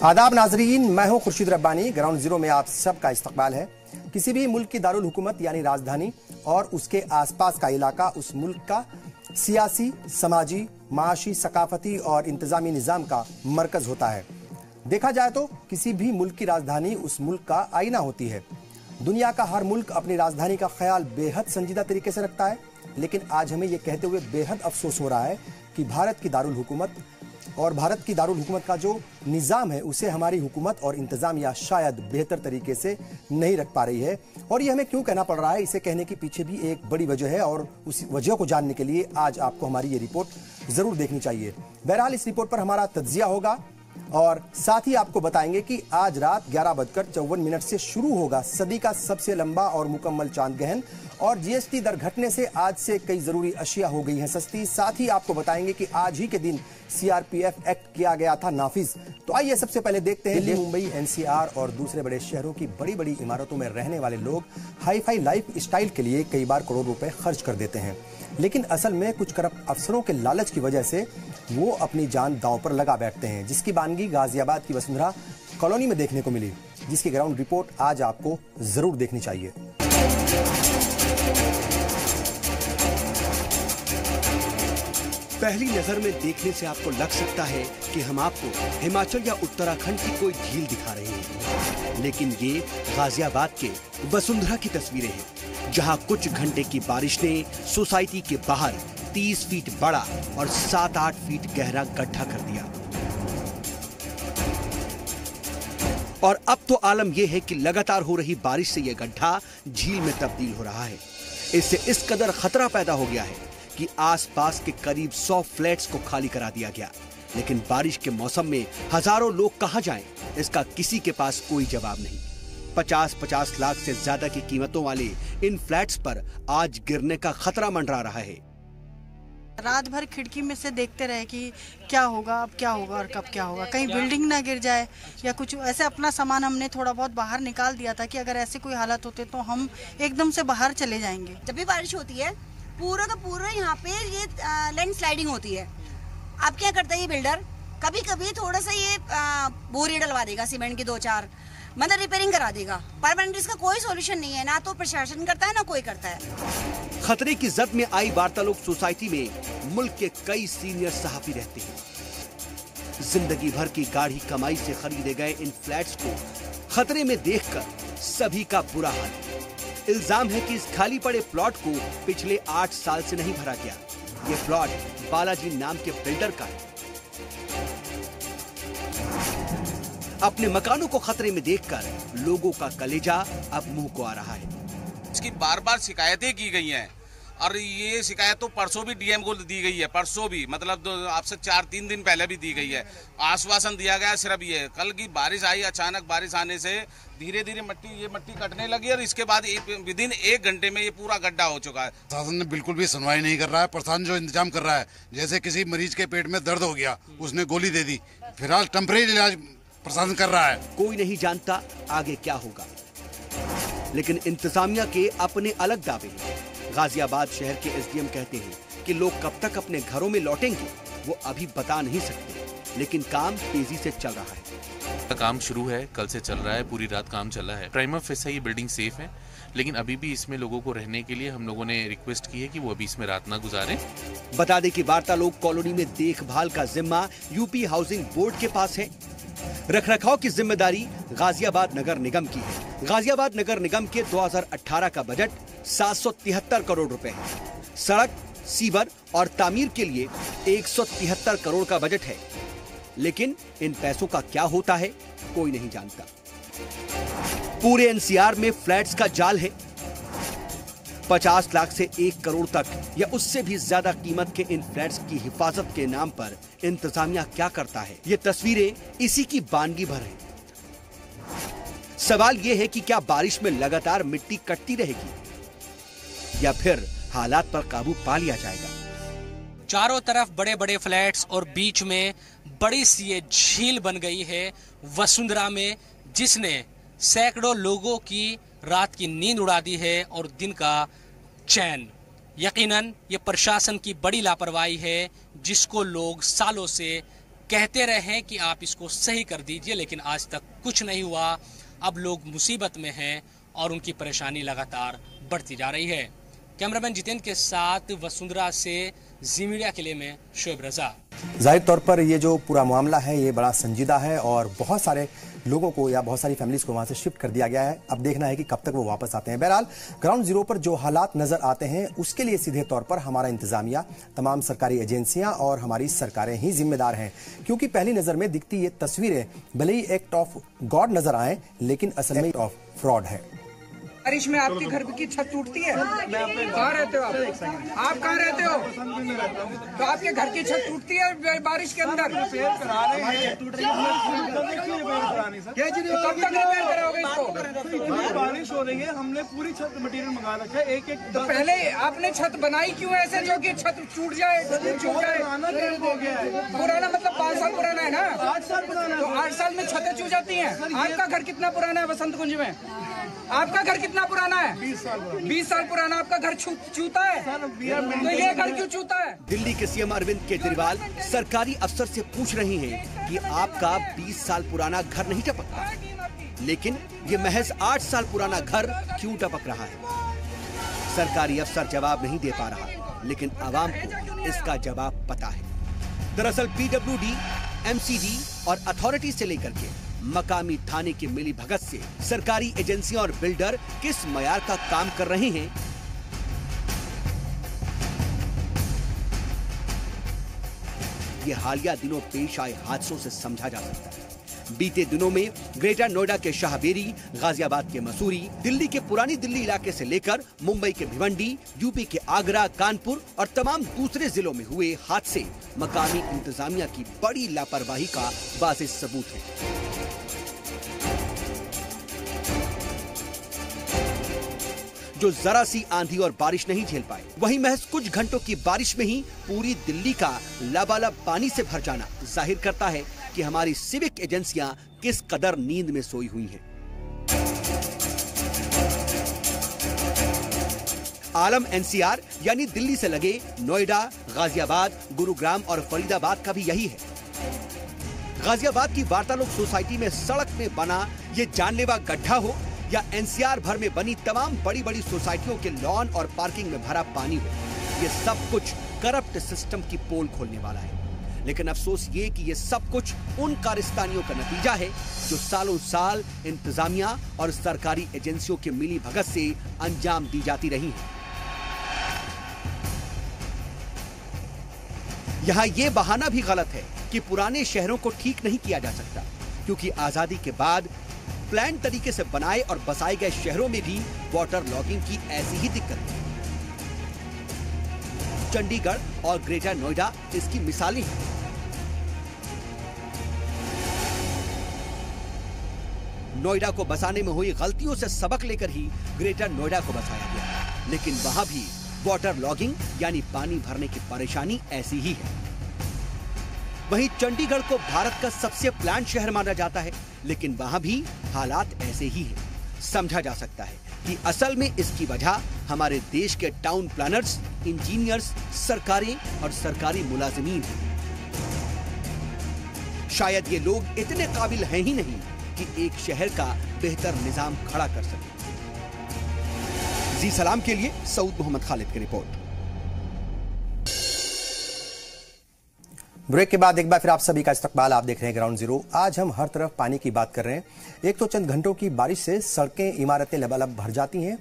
आदाब नाजरीन, मैं हूं खुर्शीद रब्बानी। ग्राउंड जीरो में आप सबका इस्तकबाल है। किसी भी मुल्क की दारुल हुकूमत यानी राजधानी और उसके आसपास का इलाका उस मुल्क का सियासी, समाजी, माशी, सकाफती और इंतजामी निज़ाम का मरकज होता है। देखा जाए तो किसी भी मुल्क की राजधानी उस मुल्क का आईना होती है। दुनिया का हर मुल्क अपनी राजधानी का ख्याल बेहद संजीदा तरीके से रखता है, लेकिन आज हमें यह कहते हुए बेहद अफसोस हो रहा है कि भारत की दारुल हुकूमत का जो निज़ाम है उसे हमारी हुकूमत और इंतजामिया शायद बेहतर तरीके से नहीं रख पा रही है। और ये हमें क्यों कहना पड़ रहा है, इसे कहने के पीछे भी एक बड़ी वजह है और उस वजह को जानने के लिए आज आपको हमारी ये रिपोर्ट जरूर देखनी चाहिए। बहरहाल इस रिपोर्ट पर हमारा तज्जिया होगा और साथ ही आपको बताएंगे कि आज रात 11:54 से शुरू होगा सदी का सबसे लंबा और मुकम्मल चांद ग्रहण और जीएसटी दर घटने से आज से कई जरूरी अशिया हो गई हैं सस्ती। साथ ही आपको बताएंगे कि आज ही के दिन सीआरपीएफ एक्ट किया गया था नाफिज। तो आइए सबसे पहले देखते हैं दिल्ली, मुंबई, एनसीआर और दूसरे बड़े शहरों की बड़ी बड़ी इमारतों में रहने वाले लोग हाई फाई लाइफ स्टाइल के लिए कई बार करोड़ रुपए खर्च कर देते हैं, लेकिन असल में कुछ करप्ट अफसरों के लालच की वजह से वो अपनी जान दांव पर लगा बैठते हैं, जिसकी बानगी गाजियाबाद की वसुंधरा कॉलोनी में देखने को मिली, जिसकी ग्राउंड रिपोर्ट आज आपको जरूर देखनी चाहिए। पहली नजर में देखने से आपको लग सकता है कि हम आपको हिमाचल या उत्तराखंड की कोई झील दिखा रहे हैं, लेकिन ये गाजियाबाद के वसुंधरा की तस्वीरें हैं, जहां कुछ घंटे की बारिश ने सोसाइटी के बाहर 30 फीट बड़ा और 7-8 फीट गहरा गड्ढा कर दिया। और अब तो आलम यह है कि लगातार हो रही बारिश से यह गड्ढा झील में तब्दील हो रहा है। इससे इस कदर खतरा पैदा हो गया है कि आसपास के करीब 100 फ्लैट्स को खाली करा दिया गया। लेकिन बारिश के मौसम में हजारों लोग कहां जाएं, इसका किसी के पास कोई जवाब नहीं। 50-50 लाख से ज्यादा की कीमतों वाले इन फ्लैट्स पर आज गिरने का खतरा मंडरा रहा है। रात भर खिड़की में से देखते रहे कि क्या होगा, अब क्या होगा और कब क्या होगा, कहीं बिल्डिंग ना गिर जाए या कुछ ऐसे। अपना सामान हमने थोड़ा बहुत बाहर निकाल दिया था कि अगर ऐसे कोई हालत होते तो हम एकदम से बाहर चले जाएंगे। जब भी बारिश होती है पूरा का पूरा यहाँ पे ये लैंड स्लाइडिंग होती है। अब क्या करता है ये बिल्डर, कभी कभी थोड़ा सा ये बोरी डलवा देगा सीमेंट की 2-4, मतलब रिपेयरिंग करा देगा। परमानेंट इसका कोई सॉल्यूशन नहीं है, ना तो प्रशासन करता है ना कोई करता है। खतरे की जद में आई वार्तालोक सोसाइटी में मुल्क के कई सीनियर सहाफी रहते हैं। जिंदगी भर की गाढ़ी कमाई से खरीदे गए इन फ्लैट्स को खतरे में देखकर सभी का बुरा हाल है। इल्जाम है कि इस खाली पड़े प्लॉट को पिछले 8 साल से नहीं भरा गया। ये प्लॉट बालाजी नाम के बिल्डर का है। अपने मकानों को खतरे में देखकर लोगों का कलेजा अब मुंह को आ रहा है। इसकी बार-बार शिकायतें की गई हैं और ये शिकायत तो परसों भी डीएम को दी गई है, परसों भी मतलब आपसे 4-3 दिन पहले भी दी गई है। आश्वासन दिया गया सिर्फ ये। कल की बारिश आई, अचानक बारिश आने से धीरे धीरे मट्टी कटने लगी और इसके बाद विदिन 1 घंटे में ये पूरा गड्ढा हो चुका है। प्रशासन ने बिल्कुल भी सुनवाई नहीं कर रहा है। प्रशासन जो इंतजाम कर रहा है, जैसे किसी मरीज के पेट में दर्द हो गया, उसने गोली दे दी, फिलहाल टेम्परेरी इलाज प्रशासन कर रहा है। कोई नहीं जानता आगे क्या होगा, लेकिन इंतजामिया के अपने अलग दावे हैं। गाजियाबाद शहर के एसडीएम कहते हैं कि लोग कब तक अपने घरों में लौटेंगे वो अभी बता नहीं सकते, लेकिन काम तेजी से चल रहा है। काम शुरू है, कल से चल रहा है, पूरी रात काम चला है। प्राइमा फेसा ये बिल्डिंग सेफ है, लेकिन अभी भी इसमें लोगों को रहने के लिए हम लोगों ने रिक्वेस्ट की है कि वो अभी इसमें रात ना गुजारें। बता दें कि वार्तालोक कॉलोनी में देखभाल का जिम्मा यूपी हाउसिंग बोर्ड के पास है। रखरखाव की जिम्मेदारी गाजियाबाद नगर निगम की है। गाजियाबाद नगर निगम के 2018 का बजट 773 करोड़ रुपए है। सड़क, सीवर और तामीर के लिए 173 करोड़ का बजट है, लेकिन इन पैसों का क्या होता है कोई नहीं जानता। पूरे एनसीआर में फ्लैट्स का जाल है। 50 लाख से 1 करोड़ तक या उससे भी ज्यादा कीमत के इन फ्लैट्स की हिफाजत के नाम पर इंतजामिया क्या करता है, ये तस्वीरें इसी की बानगी भर है। सवाल यह है कि क्या बारिश में लगातार मिट्टी कटती रहेगी या फिर हालात पर काबू पा लिया जाएगा। चारों तरफ बड़े बड़े फ्लैट्स और बीच में बड़ी सी ये झील बन गई है वसुंधरा में, जिसने सैकड़ों लोगों की रात की नींद उड़ा दी है और दिन का चैन। यकीनन ये प्रशासन की बड़ी लापरवाही है, जिसको लोग सालों से कहते रहे कि आप इसको सही कर दीजिए, लेकिन आज तक कुछ नहीं हुआ। अब लोग मुसीबत में हैं और उनकी परेशानी लगातार बढ़ती जा रही है। कैमरामैन जितेंद्र के साथ वसुंधरा से जी मीडिया के लिए मैं शोएब रजा। जाहिर तौर पर ये जो पूरा मामला है ये बड़ा संजीदा है और बहुत सारे लोगों को या बहुत सारी फैमिलीज को वहां से शिफ्ट कर दिया गया है। अब देखना है कि कब तक वो वापस आते हैं। बहरहाल ग्राउंड जीरो पर जो हालात नजर आते हैं उसके लिए सीधे तौर पर हमारा इंतजामिया, तमाम सरकारी एजेंसियां और हमारी सरकारें ही जिम्मेदार हैं, क्योंकि पहली नजर में दिखती ये तस्वीरें भले ही एक्ट ऑफ गॉड नजर आए, लेकिन असल में एक्ट ऑफ फ्रॉड है। बारिश में आपके घर की छत टूटती है? कहाँ रहते हो आप कहाँ रहते हो? तो आपके घर की छत टूटती है बारिश के अंदर? कब तक रिपेयर कराओगे इसको? बारिश हो रही है, हमने पूरी छत मटेरियल मंगा रखा है। एक तो पहले आपने छत बनाई क्यों ऐसे जो कि छत टूट जाए? पुराना मतलब 5 साल पुराना है ना? 8 साल पुराना। तो 8 साल में छतें चूट जाती हैं। आपका घर कितना पुराना है वसंत कुंज में? आपका घर कितना पुराना है? 20 साल पुराना आपका घर चूता है? तो ये घर क्यों चूता है? दिल्ली के सीएम अरविंद केजरीवाल सरकारी अफसर से पूछ रही हैं कि आपका 20 साल पुराना घर नहीं टपक रहा, लेकिन ये महज 8 साल पुराना घर क्यों टपक रहा है? सरकारी अफसर जवाब नहीं दे पा रहा, लेकिन आवाम को इसका जवाब पता है। दरअसल पीडब्ल्यूडी, एमसीडी और अथॉरिटी से लेकर के मकामी थाने की मिली भगत से सरकारी एजेंसियां और बिल्डर किस मयार का काम कर रहे हैं, ये हालिया दिनों पेश आए हादसों से समझा जा सकता है। बीते दिनों में ग्रेटर नोएडा के शाहबेरी, गाजियाबाद के मसूरी, दिल्ली के पुरानी दिल्ली इलाके से लेकर मुंबई के भिवंडी, यूपी के आगरा, कानपुर और तमाम दूसरे जिलों में हुए हादसे मकामी इंतजामिया की बड़ी लापरवाही का वाज़ेह सबूत है। जो जरा सी आंधी और बारिश नहीं झेल पाए, वहीं महज कुछ घंटों की बारिश में ही पूरी दिल्ली का लबालब पानी से भर जाना जाहिर करता है कि हमारी सिविक एजेंसियां किस कदर नींद में सोई हुई हैं। आलम एनसीआर यानी दिल्ली से लगे नोएडा, गाजियाबाद, गुरुग्राम और फरीदाबाद का भी यही है। गाजियाबाद की वार्तालोक सोसाइटी में सड़क में बना ये जानलेवा गड्ढा हो या एनसीआर भर में बनी तमाम बड़ी बड़ी सोसाइटियों के लॉन और पार्किंग में भरा पानी हो, ये सब कुछ करप्ट सिस्टम की पोल खोलने वाला है। लेकिन अफसोस ये कि ये सब कुछ उन कारस्तानियों का नतीजा है जो सालों साल इंतजामिया और सरकारी एजेंसियों के मिली भगत से अंजाम दी जाती रही है। यहाँ ये बहाना भी गलत है कि पुराने शहरों को ठीक नहीं किया जा सकता, क्योंकि आजादी के बाद प्लान तरीके से बनाए और बसाए गए शहरों में भी वाटर लॉगिंग की ऐसी ही दिक्कत है। चंडीगढ़ और ग्रेटर नोएडा इसकी मिसालें हैं। नोएडा को बसाने में हुई गलतियों से सबक लेकर ही ग्रेटर नोएडा को बसाया गया, लेकिन वहां भी वाटर लॉगिंग यानी पानी भरने की परेशानी ऐसी ही है। वहीं चंडीगढ़ को भारत का सबसे प्लान शहर माना जाता है, लेकिन वहां भी हालात ऐसे ही हैं। समझा जा सकता है कि असल में इसकी वजह हमारे देश के टाउन प्लानर्स, इंजीनियर्स, सरकारें और सरकारी मुलाजिमीन हैं। शायद ये लोग इतने काबिल हैं ही नहीं कि एक शहर का बेहतर निजाम खड़ा कर सकें। जी सलाम के लिए सऊद मोहम्मद खालिद की रिपोर्ट। ब्रेक के बाद एक बार फिर आप सभी का इस्तकबाल। आप देख रहे हैं ग्राउंड जीरो। आज हम हर तरफ पानी की बात कर रहे हैं। एक तो चंद घंटों की बारिश से सड़कें, इमारतें लबालब भर जाती हैं,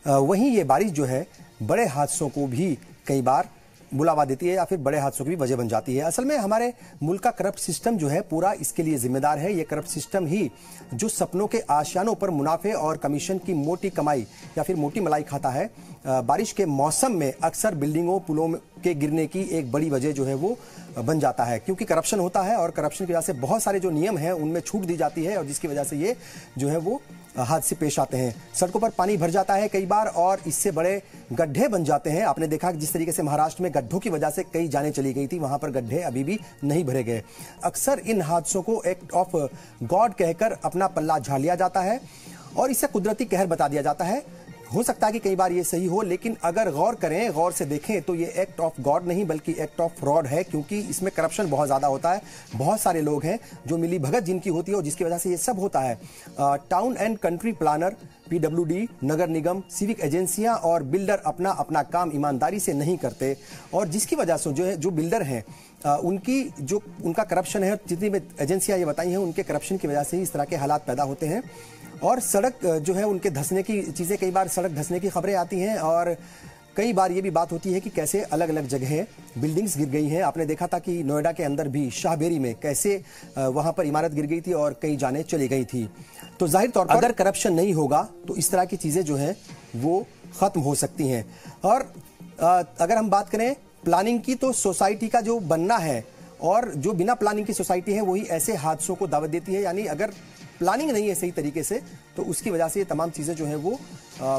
वहीं ये बारिश जो है बड़े हादसों को भी कई बार बुलावा देती है या फिर बड़े हादसों की भी वजह बन जाती है। असल में हमारे मुल्क का करप्ट सिस्टम जो है पूरा इसके लिए जिम्मेदार है। ये करप्ट सिस्टम ही जो सपनों के आशियानों पर मुनाफे और कमीशन की मोटी कमाई या फिर मोटी मलाई खाता है। बारिश के मौसम में अक्सर बिल्डिंगों, पुलों के गिरने की एक बड़ी वजह जो है वो बन जाता है, क्योंकि करप्शन होता है और करप्शन की वजह से बहुत सारे जो नियम हैं उनमें छूट दी जाती है और जिसकी वजह से ये जो है वो हादसे पेश आते हैं। सड़कों पर पानी भर जाता है कई बार और इससे बड़े गड्ढे बन जाते हैं। आपने देखा जिस तरीके से महाराष्ट्र में गड्ढों की वजह से कई जानें चली गई थी, वहां पर गड्ढे अभी भी नहीं भरे गए। अक्सर इन हादसों को एक्ट ऑफ गॉड कहकर अपना पल्ला झाड़ लिया जाता है और इसे कुदरती कहर बता दिया जाता है। हो सकता है कि कई बार ये सही हो, लेकिन अगर गौर करें, गौर से देखें तो ये एक्ट ऑफ गॉड नहीं बल्कि एक्ट ऑफ फ्रॉड है, क्योंकि इसमें करप्शन बहुत ज्यादा होता है। बहुत सारे लोग हैं जो मिली भगत जिनकी होती है और जिसकी वजह से ये सब होता है। Town and country planner, PWD, नगर निगम, सिविक एजेंसियां और बिल्डर अपना अपना काम ईमानदारी से नहीं करते, और जिसकी वजह से जो बिल्डर हैं उनका करप्शन है, जितनी भी एजेंसियां ये बताई हैं उनके करप्शन की वजह से ही इस तरह के हालात पैदा होते हैं। और सड़क जो है उनके धंसने की चीज़ें, कई बार सड़क धंसने की खबरें आती हैं, और कई बार ये भी बात होती है कि कैसे अलग अलग जगह बिल्डिंग्स गिर गई हैं। आपने देखा था कि नोएडा के अंदर भी शाहबेरी में कैसे वहां पर इमारत गिर गई थी और कई जानें चली गई थी। तो जाहिर तौर पर अगर करप्शन नहीं होगा तो इस तरह की चीज़ें जो हैं वो ख़त्म हो सकती हैं। और अगर हम बात करें प्लानिंग की, तो सोसाइटी का जो बनना है और जो बिना प्लानिंग की सोसाइटी है वही ऐसे हादसों को दावत देती है। यानी अगर प्लानिंग नहीं है सही तरीके से तो उसकी वजह से ये तमाम चीजें जो है वो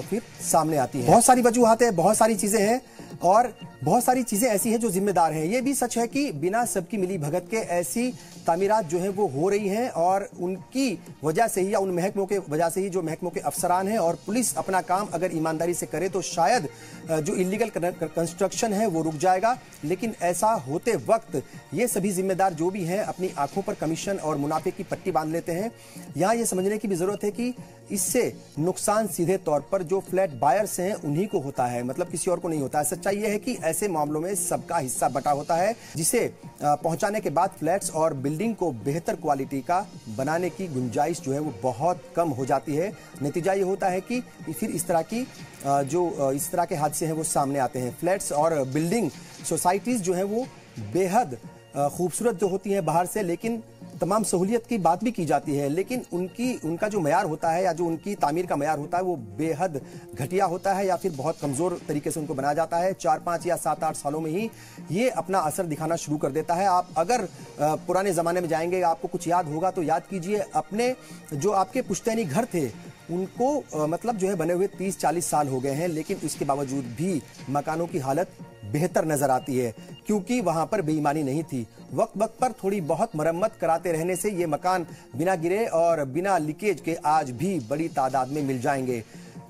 फिर सामने आती हैं। बहुत सारी वजूहात है, बहुत सारी चीजें हैं और बहुत सारी चीजें ऐसी हैं जो जिम्मेदार हैं। ये भी सच है कि बिना सबकी मिली भगत के ऐसी तामीरात जो है वो हो रही हैं, और उनकी वजह से ही या उन महकमों के वजह से ही जो महकमों के अफसरान हैं और पुलिस अपना काम अगर ईमानदारी से करे तो शायद जो इलीगल कंस्ट्रक्शन है वो रुक जाएगा। लेकिन ऐसा होते वक्त ये सभी जिम्मेदार जो भी हैं अपनी आंखों पर कमीशन और मुनाफे की पट्टी बांध लेते हैं। यहाँ ये समझने की भी जरूरत है कि इससे नुकसान सीधे तौर पर जो फ्लैट बायर्स हैं उन्हीं को होता है, मतलब किसी और को नहीं होता है। सच्चाई यह है कि ऐसे मामलों में सबका हिस्सा बटा होता है, जिसे पहुंचाने के बाद फ्लैट्स और बिल्डिंग को बेहतर क्वालिटी का बनाने की गुंजाइश जो है वो बहुत कम हो जाती है। नतीजा ये होता है कि फिर इस तरह के हादसे हैं वो सामने आते हैं। फ्लैट्स और बिल्डिंग सोसाइटीज जो है वो बेहद खूबसूरत जो होती हैं बाहर से, लेकिन तमाम सहूलियत की बात भी की जाती है, लेकिन उनका जो मयार होता है या जो उनकी तामीर का मयार होता है वो बेहद घटिया होता है या फिर बहुत कमजोर तरीके से उनको बनाया जाता है। 4, 5 या 7, 8 सालों में ही ये अपना असर दिखाना शुरू कर देता है। आप अगर पुराने जमाने में जाएंगे, आपको कुछ याद होगा तो याद कीजिए, अपने जो आपके पुश्तैनी घर थे उनको मतलब जो है बने हुए 30-40 साल हो गए हैं, लेकिन उसके बावजूद भी मकानों की हालत बेहतर नजर आती है, क्योंकि वहां पर बेईमानी नहीं थी। वक्त वक्त पर थोड़ी बहुत मरम्मत कराते रहने से ये मकान बिना गिरे और बिना लीकेज के आज भी बड़ी तादाद में मिल जाएंगे।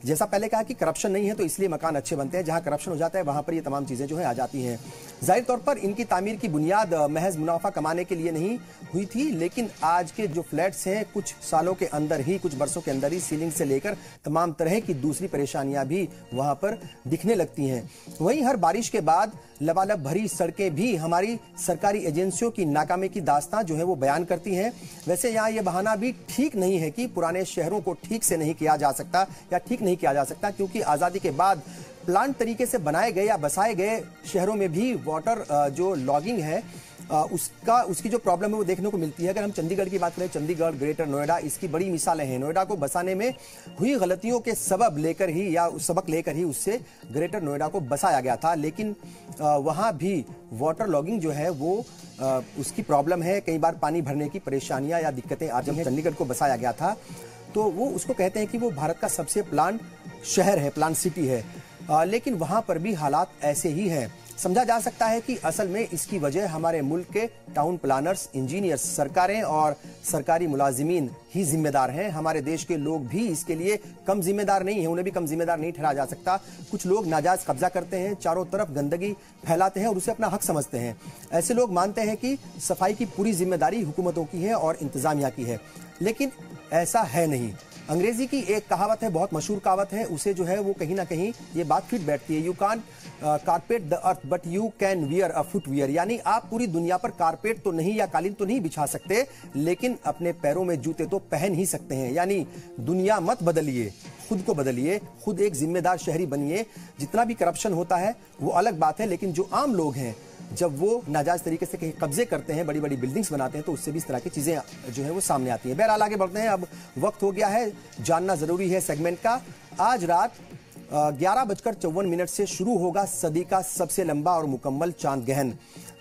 जैसा पहले कहा कि करप्शन नहीं है तो इसलिए मकान अच्छे बनते हैं, जहां करप्शन हो जाता है वहां पर ये तमाम चीजें जो है आ जाती हैं। जाहिर तौर पर इनकी तामीर की बुनियाद महज मुनाफा कमाने के लिए नहीं हुई थी, लेकिन आज के जो फ्लैट्स हैं कुछ सालों के अंदर ही, कुछ बरसों के अंदर ही सीलिंग से लेकर तमाम तरह की दूसरी परेशानियां भी वहां पर दिखने लगती हैं। वहीं हर बारिश के बाद लबालब भरी सड़कें भी हमारी सरकारी एजेंसियों की नाकामी की दास्तां जो है वो बयान करती हैं। वैसे यहाँ ये बहाना भी ठीक नहीं है कि पुराने शहरों को ठीक से नहीं किया जा सकता या ठीक नहीं किया जा सकता, क्योंकि आज़ादी के बाद प्लान तरीके से बनाए गए या बसाए गए शहरों में भी वाटर जो लॉगिंग है उसकी जो प्रॉब्लम है वो देखने को मिलती है। अगर हम चंडीगढ़ की बात करें, चंडीगढ़, ग्रेटर नोएडा, इसकी बड़ी मिसालें हैं। नोएडा को बसाने में हुई गलतियों के सबक लेकर ही उससे ग्रेटर नोएडा को बसाया गया था, लेकिन वहां भी वाटर लॉगिंग जो है वो उसकी प्रॉब्लम है। कई बार पानी भरने की परेशानियां या दिक्कतें आज जब चंडीगढ़ को बसाया गया था तो वो उसको कहते हैं कि वो भारत का सबसे प्लान शहर है, प्लान सिटी है, लेकिन वहां पर भी हालात ऐसे ही हैं। समझा जा सकता है कि असल में इसकी वजह हमारे मुल्क के टाउन प्लानर्स, इंजीनियर्स, सरकारें और सरकारी मुलाजिमीन ही जिम्मेदार हैं। हमारे देश के लोग भी इसके लिए कम जिम्मेदार नहीं है, उन्हें भी कम जिम्मेदार नहीं ठहराया जा सकता। कुछ लोग नाजायज कब्जा करते हैं, चारों तरफ गंदगी फैलाते हैं और उसे अपना हक समझते हैं। ऐसे लोग मानते हैं कि सफाई की पूरी जिम्मेदारी हुकूमतों की है और इंतजामिया की है, लेकिन ऐसा है नहीं। अंग्रेजी की एक कहावत है, बहुत मशहूर कहावत है, उसे जो है वो कहीं ना कहीं ये बात फिट बैठती है। You can't carpet the earth but you can wear a footwear, यानी आप पूरी दुनिया पर कारपेट तो नहीं या कालीन तो नहीं बिछा सकते, लेकिन अपने पैरों में जूते तो पहन ही सकते हैं। यानी दुनिया मत बदलिए, खुद को बदलिए, खुद एक जिम्मेदार शहरी बनिए। जितना भी करप्शन होता है वो अलग बात है, लेकिन जो आम लोग हैं जब वो नाजायज तरीके से कहीं कब्जे करते हैं, बड़ी बड़ी बिल्डिंग्स बनाते हैं, तो उससे भी इस तरह की चीजें जो है वो सामने आती हैं। बहरहाल आगे बढ़ते हैं, अब वक्त हो गया है जानना जरूरी है सेगमेंट का। आज रात 11:54 से शुरू होगा सदी का सबसे लंबा और मुकम्मल चांद ग्रहण।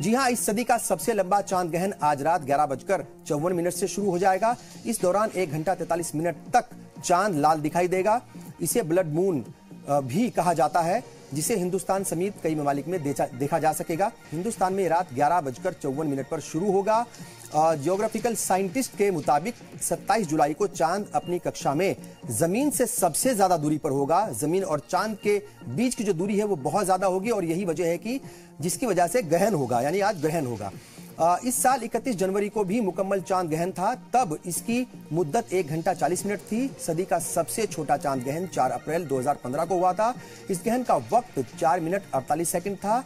जी हां, इस सदी का सबसे लंबा चांद ग्रहण आज रात 11:54 से शुरू हो जाएगा। इस दौरान 1 घंटा 43 मिनट तक चांद लाल दिखाई देगा। इसे ब्लड मून भी कहा जाता है। जिसे हिंदुस्तान समेत कई ममालिक में देखा जा सकेगा। हिंदुस्तान में रात 11:54 पर शुरू होगा। जियोग्राफिकल साइंटिस्ट के मुताबिक 27 जुलाई को चांद अपनी कक्षा में जमीन से सबसे ज्यादा दूरी पर होगा। जमीन और चांद के बीच की जो दूरी है वो बहुत ज्यादा होगी और यही वजह है कि जिसकी वजह से ग्रहण होगा, यानी आज ग्रहण होगा। इस साल 31 जनवरी को भी मुकम्मल चांद ग्रहण था, तब इसकी मुद्दत 1 घंटा 40 मिनट थी। सदी का सबसे छोटा चांद ग्रहण 4 अप्रैल 2015 को हुआ था। इस ग्रहण का वक्त 4 मिनट 48 सेकंड था।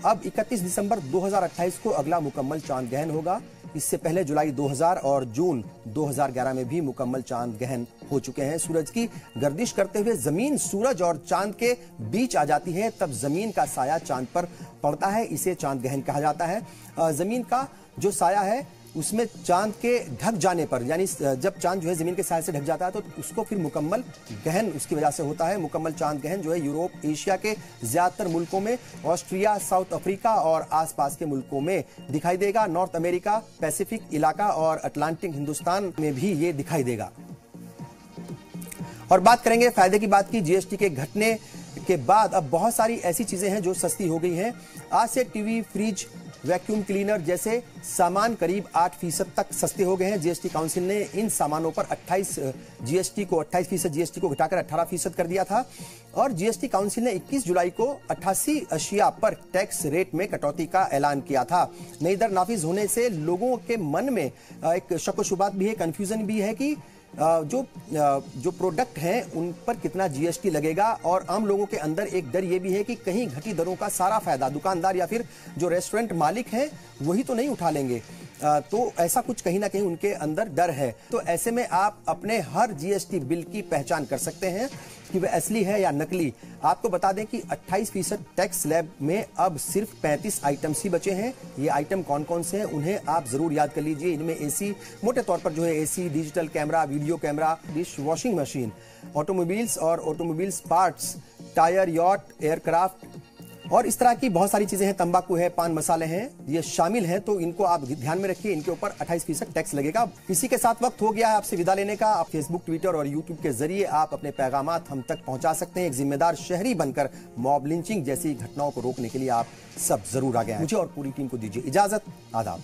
अब 31 दिसंबर 2028 को अगला मुकम्मल चांद ग्रहण होगा। इससे पहले जुलाई 2000 और जून 2011 में भी मुकम्मल चांद ग्रहण हो चुके हैं। सूरज की गर्दिश करते हुए जमीन सूरज और चांद के बीच आ जाती है, तब जमीन का साया चांद पर पड़ता है, इसे चांद ग्रहण कहा जाता है। जमीन का जो साया है उसमें चांद के ढक जाने पर, यानी जब चांद जो है जमीन के साये से ढक जाता है तो उसको फिर मुकम्मल ग्रहण उसकी वजह से होता है। मुकम्मल चांद ग्रहण जो है यूरोप, एशिया के ज्यादातर मुल्कों में, ऑस्ट्रिया, साउथ अफ्रीका और आसपास के मुल्कों में दिखाई देगा। नॉर्थ अमेरिका, पैसिफिक इलाका और अटलांटिक हिंदुस्तान में भी ये दिखाई देगा। और बात करेंगे फायदे की बात की। जीएसटी के घटने के बाद अब बहुत सारी ऐसी चीजें हैं जो सस्ती हो गई हैं। आज से टीवी, फ्रिज, वैक्यूम क्लीनर जैसे सामान करीब 8% तक सस्ते हो गए हैं। जीएसटी काउंसिल ने इन सामानों पर 28% जीएसटी को घटाकर 18% कर दिया था और जीएसटी काउंसिल ने 21 जुलाई को 88 अशिया पर टैक्स रेट में कटौती का ऐलान किया था। नई दर नाफिज होने से लोगों के मन में एक शक व शुबात भी है, कंफ्यूजन भी है कि जो प्रोडक्ट हैं उन पर कितना जीएसटी लगेगा और आम लोगों के अंदर एक डर ये भी है कि कहीं घटी दरों का सारा फायदा दुकानदार या फिर जो रेस्टोरेंट मालिक हैं वही तो नहीं उठा लेंगे। तो ऐसा कुछ कहीं ना कहीं उनके अंदर डर है। तो ऐसे में आप अपने हर जीएसटी बिल की पहचान कर सकते हैं कि वह असली है या नकली। आपको बता दें कि 28% टैक्स स्लैब में अब सिर्फ 35 आइटम्स ही बचे हैं। ये आइटम कौन कौन से हैं उन्हें आप जरूर याद कर लीजिए। इनमें एसी, मोटे तौर पर जो है AC, digital camera, video camera, dish washing machine, automobiles और automobiles parts, tyre, yacht, aircraft और इस तरह की बहुत सारी चीजें हैं। तंबाकू है, पान मसाले हैं, ये शामिल हैं। तो इनको आप ध्यान में रखिए, इनके ऊपर 28% टैक्स लगेगा। इसी के साथ वक्त हो गया है आपसे विदा लेने का। आप फेसबुक, ट्विटर और यूट्यूब के जरिए आप अपने पैगामात हम तक पहुंचा सकते हैं। एक जिम्मेदार शहरी बनकर मॉब लिंचिंग जैसी घटनाओं को रोकने के लिए आप सब जरूर आगे आए। मुझे और पूरी टीम को दीजिए इजाजत। आदाब।